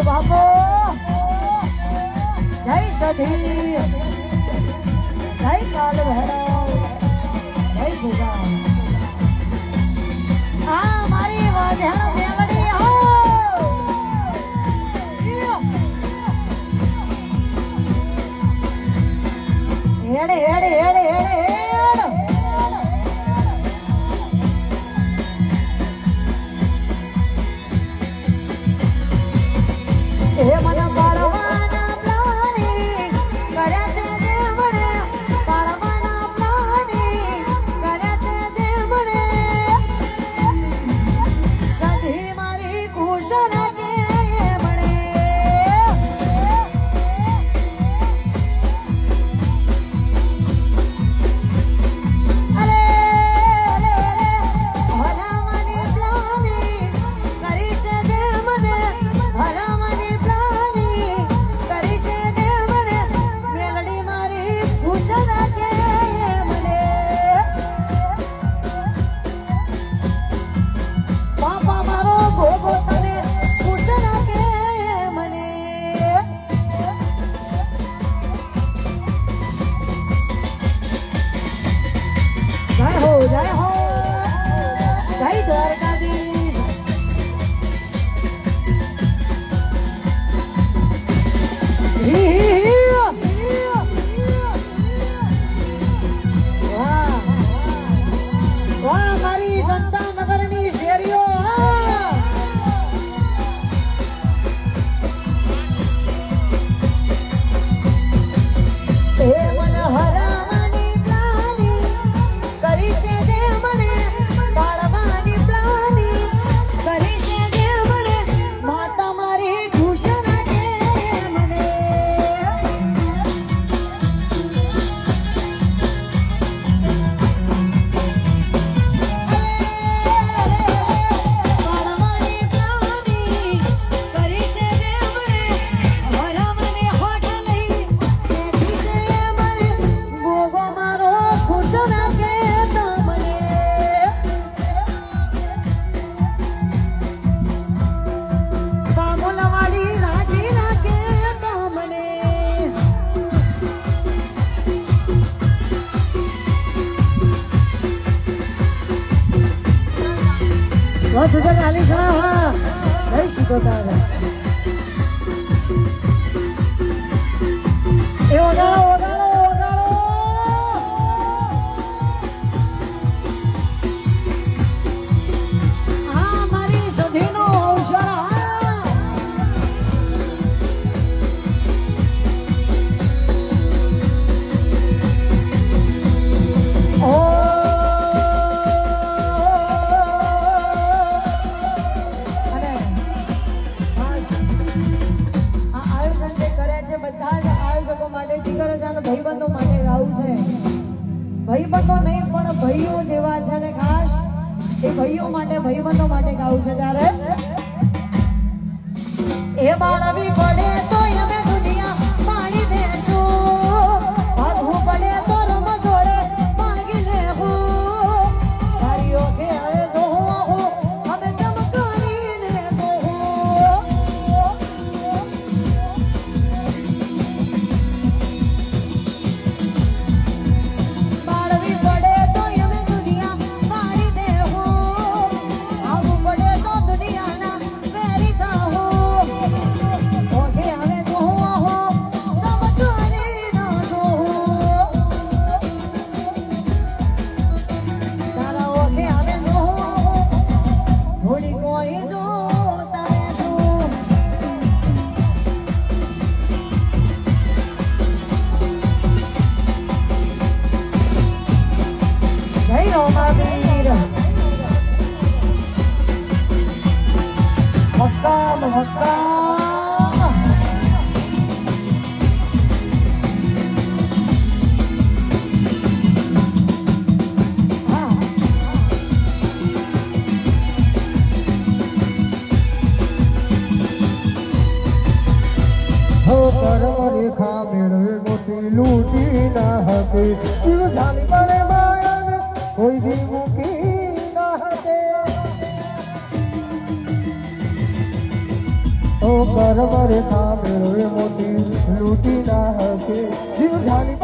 બાપો જય સધી જય કાલ ભૈરવ જય ભોગા આ મારી વાજણ મેલડી હો હેડે હેડે હેડે હેડે હે મને પાડવાના પ્લાની કર્યા છે દેવણે પાડવાના પ્લાની કર્યા છે દેવણે સધી મારી ખુશ રાખે એમણે અરે હરામાની પ્લાની કરી છે દેવને હરામાની જય હો જય દ્વારકાધીશ વાહ મારી જનતા નગરની શેરીઓ હે મન હરાવાની પ્લાની કરી છે દેવણે પાડવાની પ્લાની કરી છે દેવણે માતા મારી ખુશ રાખે મને પાડવાની પ્લાની કરી છે દેવણે હરામને હોઠ લઈ બેઠી છે મને ગોગો મારો ખુશ રાખે બામુલવાડી રાજી રાખે તમને બસ ઉધર ચાલીસ હા જય શીખોતા એ ઓગાળો ઓગાળો ઓગાળો હા મારી સધીનો અવસર ભાઈબંધો માટે ગાવું છે ભાઈબંધો નહીં પણ ભાઈઓ જેવા છે ને ખાસ એ ભાઈઓ માટે ભાઈબંધો માટે ગાવું છે ત્યારે એ બાળવી પડે તો અમે દુનિયા પાણી દેશું ભાગવું પડે તો રમ જોડે ભાગી લેવું તારીઓ કે હવે જોવું અમે ચમકારીને જોવું લૂટી ના હતી શિવ જાની પડે માયા કોઈ भी મૂકી ના ઓ કરમ રેખા મેળવે મોતી લૂટી ના હકે જીવ ઝાલી